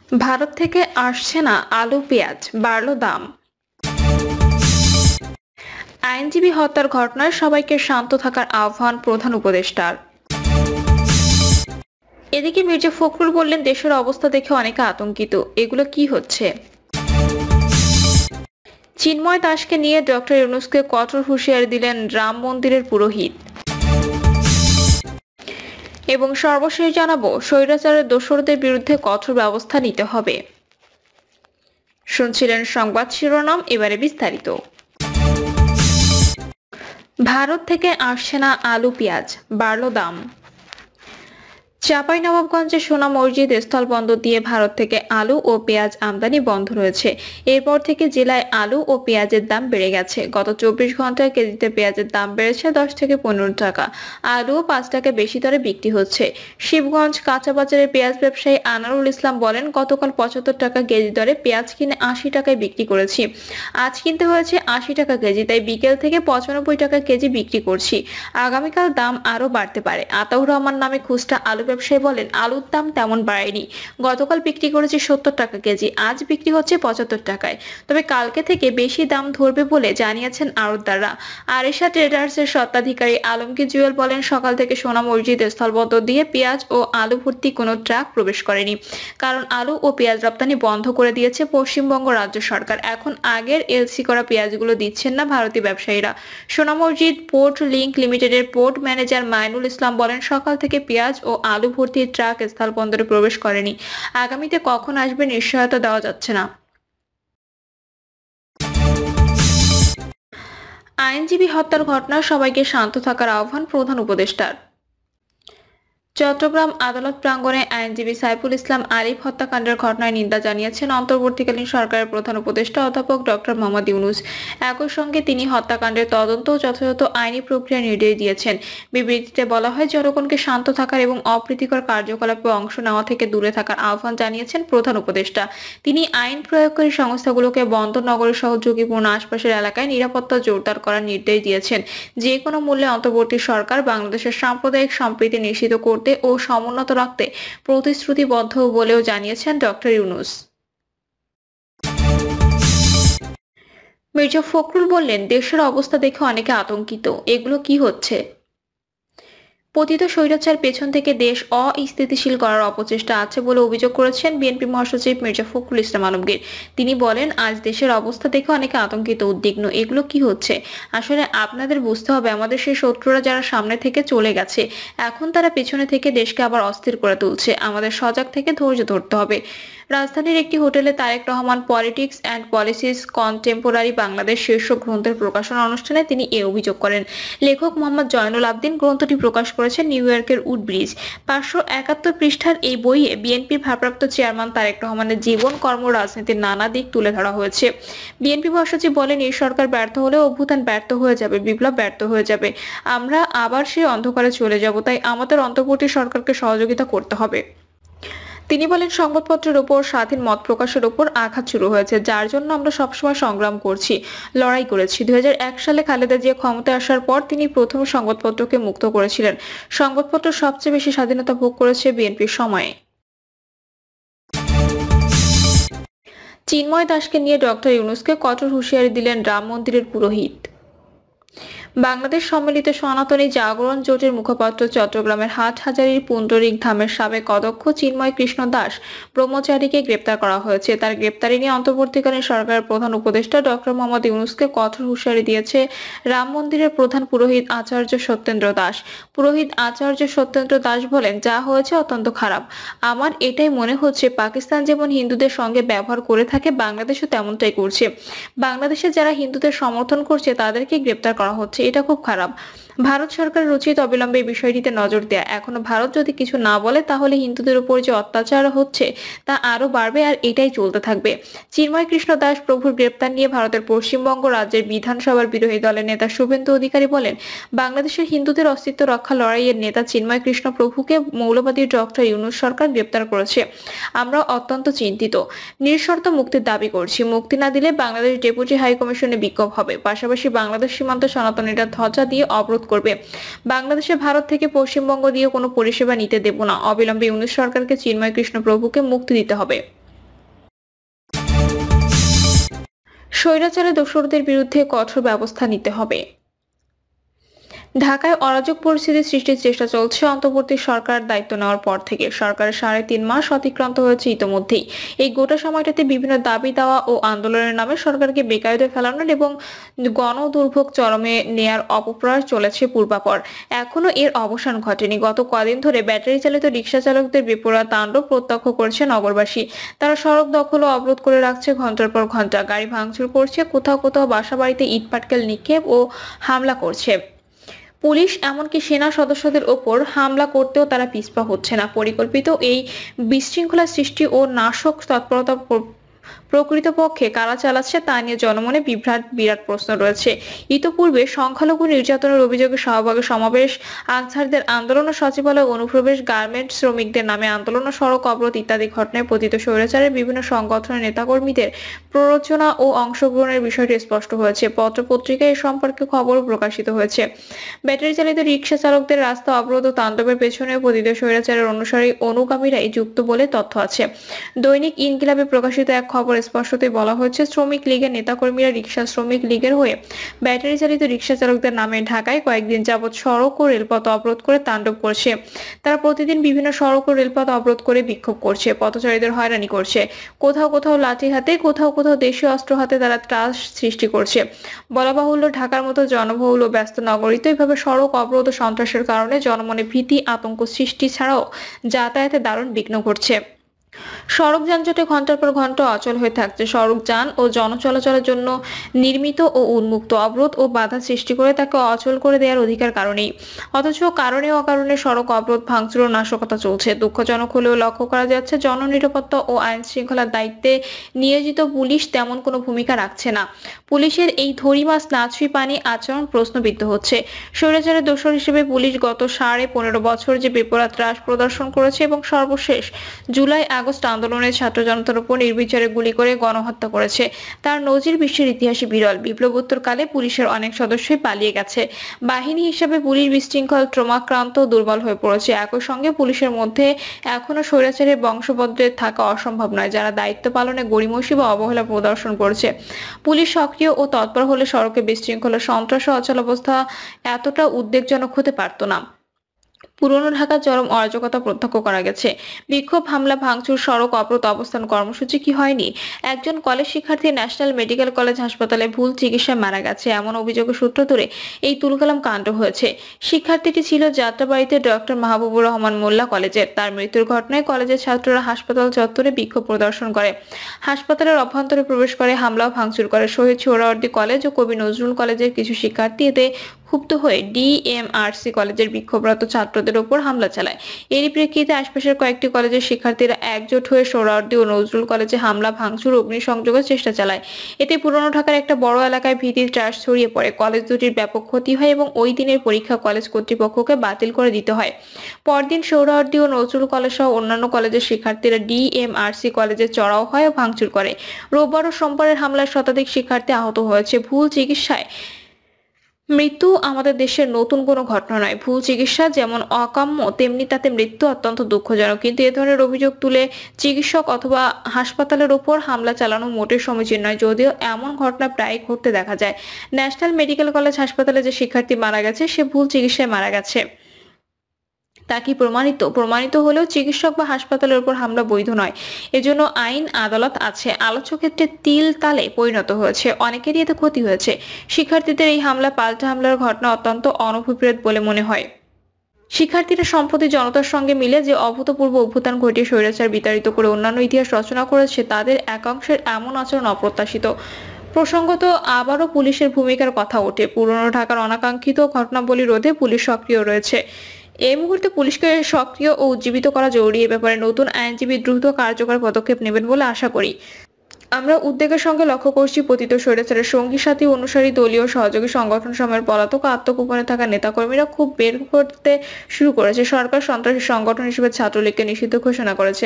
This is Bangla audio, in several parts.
ভারত থেকে আসছে না আলু পেঁয়াজ, বাড়ল দাম। আইনজীবী হত্যার ঘটনায় সবাইকে শান্ত থাকার আহ্বান প্রধান উপদেষ্টার। এদিকে মির্জা ফখরুল বললেন, দেশের অবস্থা দেখে অনেকে আতঙ্কিত, এগুলো কি হচ্ছে। চিন্ময় দাসকে নিয়ে ডক্টর ইউনূসকে কঠোর হুঁশিয়ারি দিলেন রাম মন্দিরের পুরোহিত। এবং সর্বশেষ জানাবো, স্বৈরাচারের দোসরদের বিরুদ্ধে কঠোর ব্যবস্থা নিতে হবে। শুনছিলেন সংবাদ শিরোনাম, এবারে বিস্তারিত। ভারত থেকে আসছে না আলু পেঁয়াজ, বাড়ল দাম। চাঁপাইনবাবগঞ্জে সোনা মসজিদ স্থলবন্দর দিয়ে ভারত থেকে আলু ও পেঁয়াজ আমদানি বন্ধ রয়েছে। এরপর থেকে জেলায় আলু ও পেঁয়াজের দাম বেড়ে গেছে। গত 24 ঘন্টায় কেজিতে পেঁয়াজের দাম বেড়েছে 10 থেকে 15 টাকা। আলুও 5 টাকা বেশি দরে বিক্রি হচ্ছে। শিবগঞ্জ কাঁচা বাজারের পেঁয়াজ ব্যবসায়ী আনারুল ইসলাম বলেন, গতকাল 75 টাকা কেজি দরে পেঁয়াজ কিনে 80 টাকায় বিক্রি করেছি। আজ কিনতে হয়েছে 80 টাকা কেজি, তাই বিকেল থেকে 95 টাকা কেজি বিক্রি করছি। আগামীকাল দাম আরো বাড়তে পারে। আতাউর রহমান নামে খুচরা আলু ব্যবসায়ী বলেন, আলুর দাম তেমন বাড়েনি। গতকাল বিক্রি করেছি 70 টাকা কেজি, আজ বিক্রি হচ্ছে 75 টাকায়। তবে কালকে থেকে বেশি দাম ধরবে বলে জানিয়েছেন আড়তদাররা। আরেশা ট্রেডার্সের স্বত্বাধিকারী আলমগীর জুয়েল বলেন, সকাল থেকে সোনা মসজিদ স্থলবন্দর দিয়ে পেঁয়াজ ও আলু ভর্তি কোনো ট্রাক প্রবেশ করেনি, কারণ আলু ও পেঁয়াজ রপ্তানি বন্ধ করে দিয়েছে পশ্চিমবঙ্গ রাজ্য সরকার। এখন আগের এলসি করা পেঁয়াজগুলো দিচ্ছেন না ভারতীয় ব্যবসায়ীরা। সোনা মসজিদ পোর্ট লিংক লিমিটেডের পোর্ট ম্যানেজার মাইনুল ইসলাম বলেন, সকাল থেকে পেঁয়াজ ও আলু ভর্তি ট্রাক স্থলবন্দরে প্রবেশ করেনি। আগামীতে কখন আসবে নিশ্চয়তা দেওয়া যাচ্ছে না। আইনজীবী হত্যার ঘটনায় সবাইকে শান্ত থাকার আহ্বান প্রধান উপদেষ্টার। চট্টগ্রাম আদালত প্রাঙ্গণে আইনজীবী সাইফুল ইসলাম আরিফ হত্যাকাণ্ডের ঘটনায় নিন্দা জানিয়েছেন অন্তর্বর্তীকালীন সরকারের প্রধান উপদেষ্টা অধ্যাপক ডক্টর মোহাম্মদ ইউনূস। একই সঙ্গে তিনি হত্যাকাণ্ডের তদন্ত ও যথাযথ আইনি প্রক্রিয়া নির্দেশ দিয়েছেন। বিবৃতিতে বলা হয়, জনগণকে শান্ত থাকার এবং অপ্রীতিকর কার্যকলাপে অংশ নেওয়া থেকে দূরে থাকার আহ্বান জানিয়েছেন প্রধান উপদেষ্টা। তিনি আইন প্রয়োগকারী সংস্থাগুলোকে বন্দরনগরী সহ ঝুঁকিপূর্ণ আশপাশের এলাকায় নিরাপত্তা জোরদার করার নির্দেশ দিয়েছেন। যে কোনো মূল্যে অন্তর্বর্তী সরকার বাংলাদেশের সাম্প্রদায়িক সম্প্রীতি নিশ্চিত করতে ও সমুন্নত রাখতে প্রতিশ্রুতিবদ্ধ বলেও জানিয়েছেন ডক্টর ইউনূস। মির্জা ফখরুল বললেন, দেশের অবস্থা দেখে অনেকে আতঙ্কিত, এগুলো কি হচ্ছে। পতিত স্বৈরাচার পেছন থেকে দেশ অস্থিতিশীল করার অপচেষ্টা আছে বলে অভিযোগ করেছেন বিএনপি মহাসচিব মির্জা ফখরুল ইসলাম আলমগীর। তিনি বলেন, আজ দেশের অবস্থা দেখে অনেকে আতঙ্কিত, উদ্বিগ্ন, এগুলো কি হচ্ছে। আসলে আপনাদের বুঝতে হবে, আমাদের সেই শত্রুরা যারা সামনে থেকে চলে গেছে, এখন তারা পেছনে থেকে দেশকে আবার অস্থির করে তুলছে। আমাদের সজাগ থেকে ধৈর্য ধরতে হবে। রাজধানীর একটি হোটেলে Tarique Rahman politics and policies contemporary Bangladesh শীর্ষক গ্রন্থের প্রকাশনা অনুষ্ঠানে তিনি এ অভিযোগ করেন। লেখক মোহাম্মদ জয়নুল আবদিন গ্রন্থটি প্রকাশ করেছেন নিউ ইয়র্কের উডব্রিজ। 571 পৃষ্ঠার এই বইয়ে বিএনপির ভারপ্রাপ্ত চেয়ারম্যান তারেক রহমানের জীবন, কর্ম, রাজনীতির নানা দিক তুলে ধরা হয়েছে। বিএনপি মহাসচিব বলেন, এই সরকার ব্যর্থ হলে অভ্যুত্থান ব্যর্থ হয়ে যাবে, বিপ্লব ব্যর্থ হয়ে যাবে, আমরা আবার সেই অন্ধকারে চলে যাব। তাই আমাদের অন্তর্বর্তী সরকারকে সহযোগিতা করতে হবে। তিনি বলেন, সংবাদপত্রের উপর স্বাধীন মত প্রকাশের উপর আঘাত শুরু হয়েছে, যার জন্য আমরা সবসময় সংগ্রাম করছি, লড়াই করেছি। 2001 সালে খালেদা জিয়া ক্ষমতায় আসার পর তিনি প্রথম সংবাদপত্রকে মুক্ত করেছিলেন। সংবাদপত্র সবচেয়ে বেশি স্বাধীনতা ভোগ করেছে বিএনপির সময়ে। চিন্ময় দাসকে নিয়ে ডক্টর ইউনূসকে কঠোর হুঁশিয়ারি দিলেন রাম মন্দিরের পুরোহিত। বাংলাদেশ সম্মিলিত সনাতনী জাগরণ জোটের মুখপাত্র চট্টগ্রামের হাটহাজারীর পুণ্ডরিক ধামের সাবেক অধ্যক্ষ চিন্ময় কৃষ্ণ দাস ব্রহ্মচারীকে গ্রেপ্তার করা হয়েছে। তার গ্রেপ্তারি নিয়ে অন্তর্বর্তীকালীন সরকারের প্রধান উপদেষ্টা ডক্টর মোহাম্মদ ইউনূসকে কঠোর হুঁশিয়ারি দিয়েছে রাম মন্দিরের প্রধান পুরোহিত আচার্য সত্যেন্দ্র দাস। পুরোহিত আচার্য সত্যেন্দ্র দাস বলেন, যা হয়েছে অত্যন্ত খারাপ। আমার এটাই মনে হচ্ছে, পাকিস্তান যেমন হিন্দুদের সঙ্গে ব্যবহার করে থাকে, বাংলাদেশও তেমনটাই করছে। বাংলাদেশে যারা হিন্দুদের সমর্থন করছে তাদেরকে গ্রেপ্তার করা হচ্ছে, এটা খুব খারাপ। ভারত সরকারের উচিত অবিলম্বে এই বিষয়টিতে নজর দেয়া। এখনো ভারত যদি কিছু না বলে, তাহলে হিন্দুদের উপর যে অত্যাচার হচ্ছে তা আরো বাড়বে, আর এটাই চলতে থাকবে। চিন্ময় কৃষ্ণ দাস প্রভুর গ্রেপ্তার নিয়ে ভারতের পশ্চিমবঙ্গ রাজ্যের বিধানসভার বিরোধী দলের নেতা শুভেন্দু অধিকারী বলেন, বাংলাদেশের হিন্দুদের অস্তিত্ব রক্ষা লড়াইয়ের নেতা চিন্ময় কৃষ্ণ প্রভুকে মৌলবাদী ডক্টর ইউনূস সরকার গ্রেপ্তার করেছে। আমরা অত্যন্ত চিন্তিত, নিঃশর্ত মুক্তির দাবি করছি। মুক্তি না দিলে বাংলাদেশ ডেপুটি হাই কমিশনে বিক্ষোভ হবে। পাশাপাশি বাংলাদেশ সীমান্ত সনাতনীরা ধ্বজা দিয়ে অবরোধ করবে। বাংলাদেশে ভারত থেকে পশ্চিমবঙ্গ দিয়ে কোনো পরিষেবা নিতে দেব না। অবিলম্বে ইউনূস সরকারকে চিন্ময় কৃষ্ণ প্রভুকে মুক্তি দিতে হবে। স্বৈরাচারে দোষরদের বিরুদ্ধে কঠোর ব্যবস্থা নিতে হবে। ঢাকায় অরাজক পরিস্থিতি সৃষ্টির চেষ্টা চলছে অন্তর্বর্তী সরকার দায়িত্ব নেওয়ার পর থেকে। সরকারের 3.5 মাস অতিক্রান্ত হয়েছে ইতোমধ্যেই। এই গোটা সময়টাতে বিভিন্ন দাবি দাওয়া ও আন্দোলনের নামে সরকারকে বেকায়দায় ফেলানোর এবং গণদুর্ভোগ চরমে নেয়ার অপপ্রয়াস চলেছে পূর্বাপর। এখনো এর অবসান ঘটেনি। গত কদিন ধরে ব্যাটারি চালিত রিকশা চালকদের বেপরোয়া তাণ্ডব প্রত্যক্ষ করছে নগরবাসী। তারা সড়ক দখল ও অবরোধ করে রাখছে ঘন্টার পর ঘন্টা, গাড়ি ভাঙচুর করছে, কোথাও কোথাও বাসা বাড়িতে ইট পাটকেল নিক্ষেপ ও হামলা করছে। পুলিশ এমনকি সেনা সদস্যদের ওপর হামলা করতেও তারা পিছপা হচ্ছে না। পরিকল্পিত এই বিশৃঙ্খলা সৃষ্টি ও নাশক তৎপরতা প্রকৃতপক্ষে কারা চালাচ্ছে তা নিয়ে জনমনে বিরাট প্রশ্ন রয়েছে। ইতোপূর্বে সংখ্যালঘু নির্যাতনের অভিযোগে শাহবাগে সমাবেশ, আনসারদের আন্দোলন ও সচিবালয় অনুপ্রবেশ, গার্মেন্টস শ্রমিকদের নামে আন্দোলন ও সড়ক অবরোধ ইত্যাদি ঘটনায় পতিত স্বৈরাচারের বিভিন্ন সংগঠনের নেতাকর্মীদের প্ররোচনা ও অংশগ্রহণের বিষয়টি স্পষ্ট হয়েছে। পত্রপত্রিকায় এ সম্পর্কে খবরও প্রকাশিত হয়েছে। ব্যাটারি চালিত রিকশা চালকদের রাস্তা অবরোধ ও তাণ্ডবের পেছনে পতিত স্বৈরাচারের অনুগামীরাই যুক্ত বলে তথ্য আছে। দৈনিক ইনকিলাবে প্রকাশিত এক খবর স্পষ্টতই বলা হয়েছে, শ্রমিক লীগের নেতাকর্মীরা রিকশা শ্রমিক লীগের হয়ে ব্যাটারি চালিত রিকশা চালকদের নামে ঢাকায় কয়েকদিন যাবৎ সড়ক ও রেলপথ অবরোধ করে তাণ্ডব করছে। তারা প্রতিদিন বিভিন্ন সড়ক ও রেলপথ অবরোধ করে বিক্ষোভ করছে, পথচারীদের হয়রানি করছে। কোথাও কোথাও লাঠি হাতে, কোথাও কোথাও দেশীয় অস্ত্র হাতে তারা ত্রাস সৃষ্টি করছে। বলা বাহুল্য, ঢাকার মতো জনবহুল ও ব্যস্ত নগরীতে এভাবে সড়ক অবরোধ ও সন্ত্রাসের কারণে জনমনে ভীতি আতঙ্ক সৃষ্টি ছাড়াও যাতায়াতে দারুণ বিঘ্ন ঘটছে। সড়ক যানজটে ঘন্টার পর ঘন্টা অচল হয়ে থাকছে। সড়ক যান ও জনচলাচলের জন্য নির্মিত ও উন্মুক্ত, অবরোধ ও বাধা সৃষ্টি করে তাকে অচল করে দেওয়ার অধিকার কারণেই। অথচ কারণে অকারণে সড়ক অবরোধ, ভাঙচুর ও নাশকতা চলছে। দুঃখজনক হলেও লক্ষ্য করা যাচ্ছে জননিরাপত্তা ও আইন শৃঙ্খলার দায়িত্বে নিয়োজিত পুলিশ তেমন কোনো ভূমিকা রাখছে না। পুলিশের এই ধরি মাছ না ছুঁই পানি আচরণ প্রশ্নবিদ্ধ হচ্ছে। স্বৈরাচারের দোষর হিসেবে পুলিশ গত 15.5 বছর যে বেপরোয়া ত্রাস প্রদর্শন করেছে এবং সর্বশেষ জুলাই আগস্ট আন্দোলনের ছাত্র জনতার উপর নির্বিচারে গুলি করে গণহত্যা করেছে, তার নজির বিশ্বের ইতিহাসে বিরল। বিপ্লবোত্তরকালে পুলিশের অনেক সদস্যই পালিয়ে গেছে। বাহিনী হিসেবে পুলিশ বিশৃঙ্খল, ট্রমাক্রান্ত, দুর্বল হয়ে পড়েছে। একই সঙ্গে পুলিশের মধ্যে এখনো স্বৈরাচারের বংশবদ্রের থাকা অসম্ভব নয়, যারা দায়িত্ব পালনে গড়িমসি বা অবহেলা প্রদর্শন করছে। পুলিশ সক্রিয় ও তৎপর হলে সড়কে বিশৃঙ্খলা, সন্ত্রাস ও অচলাবস্থা এতটা উদ্বেগজনক হতে পারত না। পুরনো ঢাকার চরম অরাজকতা প্রত্যক্ষ করা গেছে। বিক্ষোভ, হামলা, ভাঙচুর, সড়ক অবরোধ, অবস্থান কর্মসূচি কি হয়নি? একজন কলেজ শিক্ষার্থী ন্যাশনাল মেডিকেল কলেজ হাসপাতালে ভুল চিকিৎসায় মারা গেছে, এমন অভিযোগের সূত্র ধরে এই তুলকালাম কাণ্ড হয়েছে। শিক্ষার্থীটি ছিল যাত্রাবাড়িতে ডক্টর মাহবুবুর রহমান মোল্লা কলেজের। তার মৃত্যুর ঘটনায় কলেজের ছাত্ররা হাসপাতাল চত্বরে বিক্ষোভ প্রদর্শন করে, হাসপাতালের অভ্যন্তরে প্রবেশ করে, হামলা ও ভাঙচুর করে। শহীদ সোহরাওয়ার্দী কলেজ ও কবি নজরুল কলেজের কিছু শিক্ষার্থী এতে ক্ষুব্ধ হয়ে ডিএমআরসি কলেজের বিক্ষোভরত ছাত্রদের উপর হামলা চালায়। এরই প্রেক্ষিতে আশপাশের কয়েকটি কলেজের শিক্ষার্থীরা একজোট হয়ে সোহরাওয়ার্দী ও নজরুল কলেজে হামলা, ভাঙচুর, অগ্নিসংযোগের চেষ্টা চালায়। এতে পুরনো ঢাকার একটা বড় এলাকায় ভীতির ত্রাস ছড়িয়ে পড়ে। কলেজ দুটির ব্যাপক ক্ষতি হয় এবং ওই দিনের পরীক্ষা কলেজ কর্তৃপক্ষকে বাতিল করে দিতে হয়। পরদিন সোহরাওয়ার্দী ও নজরুল কলেজ সহ অন্যান্য কলেজের শিক্ষার্থীরা ডিএমআরসি কলেজে চড়াও হয় ও ভাঙচুর করে। রোববার ও সোমবারের হামলায় শতাধিক শিক্ষার্থী আহত হয়েছে। ভুল চিকিৎসায় মৃত্যু আমাদের দেশের নতুন কোনো ঘটনা নয়। ভুল চিকিৎসা যেমন অকাম্য, তেমনি তাতে মৃত্যু অত্যন্ত দুঃখজনক। কিন্তু এ ধরনের অভিযোগ তুলে চিকিৎসক অথবা হাসপাতালের উপর হামলা চালানো মোটেই সমীচীন নয়, যদিও এমন ঘটনা প্রায় ঘটতে দেখা যায়। ন্যাশনাল মেডিকেল কলেজ হাসপাতালে যে শিক্ষার্থী মারা গেছে, সে ভুল চিকিৎসায় মারা গেছে। তা কি প্রমাণিত হলেও চিকিৎসক বা হাসপাতালের উপর হামলা বৈধ নয়। এজন্য আইন আদালত আছে। আলোচ্য ক্ষেত্রে তিল তালে পরিণত হয়েছে, অনেকেরই এতে ক্ষতি হয়েছে। শিক্ষার্থীদের এই হামলা, পাল্টা হামলার ঘটনা অত্যন্ত অনভিপ্রেত বলে মনে হয়। শিক্ষার্থীরা সম্প্রতি জনতার সঙ্গে মিলে যে অভূতপূর্ব অভ্যুত্থান ঘটিয়ে স্বৈরাচার বিতাড়িত করে অন্যান্য ইতিহাস রচনা করেছে, তাদের একাংশের এমন আচরণ অপ্রত্যাশিত। প্রসঙ্গত আবারও পুলিশের ভূমিকার কথা ওঠে। পুরনো ঢাকার অনাকাঙ্ক্ষিত ঘটনাবলী রোধে পুলিশ সক্রিয় রয়েছে। এই মুহূর্তে পুলিশকে সক্রিয় ও উজ্জীবিত করা জরুরি। এ ব্যাপারে নতুন আইনজীবী দ্রুত কার্যকর পদক্ষেপ নেবেন বলে আশা করি। আমরা উদ্বেগের সঙ্গে লক্ষ্য করছি পতিত স্বৈরাচারের সঙ্গী সাথী, অনুসারী, দলীয় সহযোগী সংগঠন সময়ের পলাতক আত্মগোপনে থাকা নেতাকর্মীরা খুব বের করতে শুরু করেছে। সরকার সন্ত্রাসী সংগঠন হিসেবে ছাত্রলীগকে নিষিদ্ধ ঘোষণা করেছে,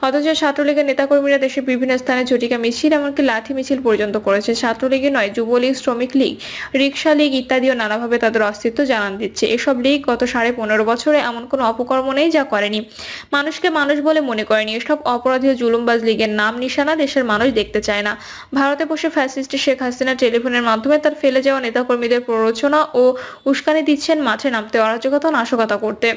অথচ ছাত্রলীগের নেতাকর্মীরা দেশের বিভিন্ন স্থানে ঝটিকা মিছিল, এমনকি লাঠি মিছিল পর্যন্ত করেছে। ছাত্রলীগই নয়, যুবলীগ, শ্রমিক লীগ, রিকশা লীগ ইত্যাদিও নানাভাবে তাদের অস্তিত্ব জানান দিচ্ছে। এসব লীগ গত 15.5 বছরে এমন কোনো অপকর্ম নেই যা করেনি, মানুষকে মানুষ বলে মনে করেনি। এসব অপরাধী ও জুলুমবাজ লীগের নাম নিশানা দেশের মানুষ বাংলাদেশ দেখতে চায় না। ভারতে বসে ফ্যাসিস্ট শেখ হাসিনা টেলিফোনের মাধ্যমে তার ফেলে যাওয়া নেতাকর্মীদের প্ররোচনা ও উস্কানি দিচ্ছেন মাঠে নামতে, অরাজকতা ও নাশকতা করতে।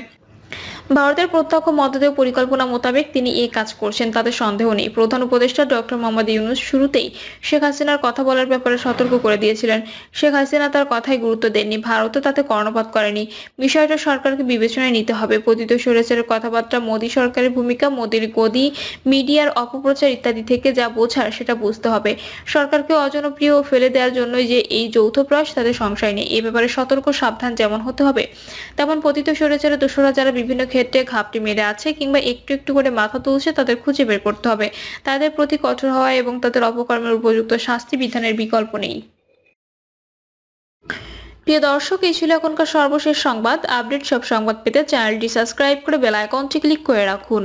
ভারতের প্রত্যক্ষ মদতে ও পরিকল্পনা মোতাবেক তিনি এই কাজ করছেন, তাতে সন্দেহ নেই। প্রধান উপদেষ্টা ডক্টর মোহাম্মদ ইউনূস শুরুতেই শেখ হাসিনার কথা বলার ব্যাপারে সতর্ক করে দিয়েছিলেন। শেখ হাসিনা তার কথায় গুরুত্ব দেননি, ভারতও তাতে কর্ণপাত করেনি। বিষয়টা সরকারকে বিবেচনায় নিতে হবে। পতিত স্বৈরাচারের কথাবার্তা, মোদী সরকারের ভূমিকা, মোদীর গদি, মিডিয়ার অপপ্রচার ইত্যাদি থেকে যা বোঝার সেটা বুঝতে হবে। সরকারকে অজনপ্রিয় ও ফেলে দেওয়ার জন্যই যে এই যৌথ প্রয়াস, তাতে সংশয় নেই। এ ব্যাপারে সতর্ক সাবধান যেমন হতে হবে, তেমন পতিত স্বৈরাচারের দোসররা যারা বিভিন্ন ক্ষেত্রে ঘাপটি মেরে আছে কিংবা একটু একটু করে মাথা তুলছে, তাদের খুঁজে বের করতে হবে। তাদের প্রতি কঠোর হওয়া এবং তাদের অপকর্মের উপযুক্ত শাস্তি বিধানের বিকল্প নেই। প্রিয় দর্শক, এই ছিল এখনকার সর্বশেষ সংবাদ। আপডেট সব সংবাদ পেতে চ্যানেলটি সাবস্ক্রাইব করে বেল আইকনটি ক্লিক করে রাখুন।